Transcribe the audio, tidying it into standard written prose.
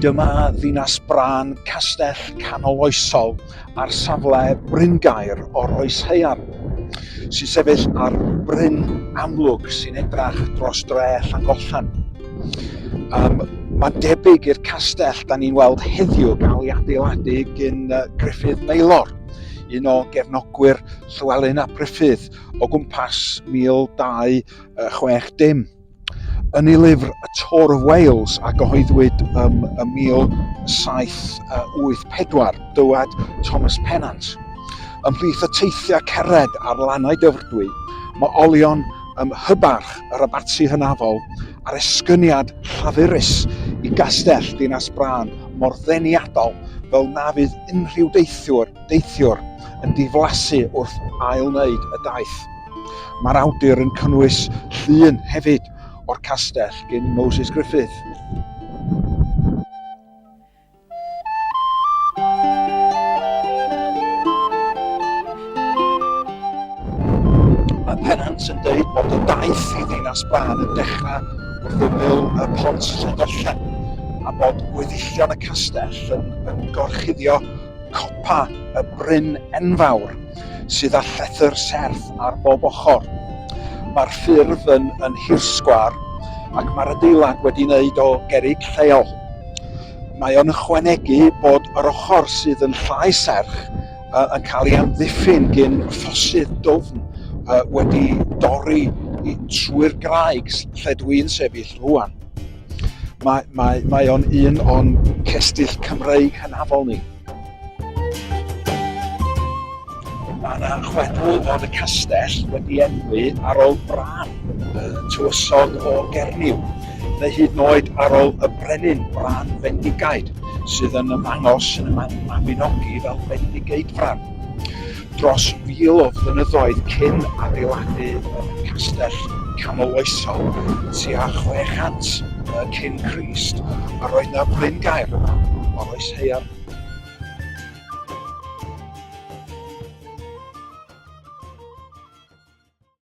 Dyma ddinas brân castell canoloesol ar safle Bryn Gair o'r Oes Haearn, sy'n sefyll ar bryn amlwg sy'n edrach dros dre Llangollen. Mae'n debyg i'r castell da ni'n weld heddiw gael ei adeiladu gan Gruffydd Maelor, un o gefnogwyr Llywelyn ap Gruffydd o gwmpas 1260. Yn ei lyfr Y Tour of Wales a gyhoeddwyd ym 1784, dywed Thomas Pennant. Ymhlith y teithiau cered ar lannau Dyfrdwy, mae olion hybarch yr abatsi hynafol a'r esgyniad llafurus i gastell dinas brân mor ddeniadol fel na fydd unrhyw deithiwr yn diflasu wrth ail-wneud y daith. Mae'r awdur yn cynnwys llun hefyd o'r castell gan Moses Griffith. Mae Pennant yn dweud bod y daith i ddinas brân yn dechrau wrth ymyl y pont Llangollen a bod gweddillion y castell yn gorchuddio copa y bryn enfawr sydd â llethr serth ar bob ochr. Mae'r ffurf yn hirsgwar ac mae'r adeilad wedi wneud o gerrig lleol. Mae o'n ychwanegu bod yr ochr sydd yn llai serch yn cael ei amddiffyn gan ffosydd dwfn wedi dorri trwy'r graig lle dwi'n sefyll rwan. Mae o'n un o'n cestyll Cymreig hynafol ni. Mae yna chwedl fod y castell wedi enwi ar ôl brân tywysog o Gernyw, neu hyd yn oed ar ôl y brenin Brân Fendigaid, sydd yn ymangos yn y Mabinogi fel Bendigeidfran. Dros 1000 o flynyddoedd cyn adeiladu y castell canoloesol tua 600 cyn Crist, a roedd yna Bryn Gair o'r Oes Haearn.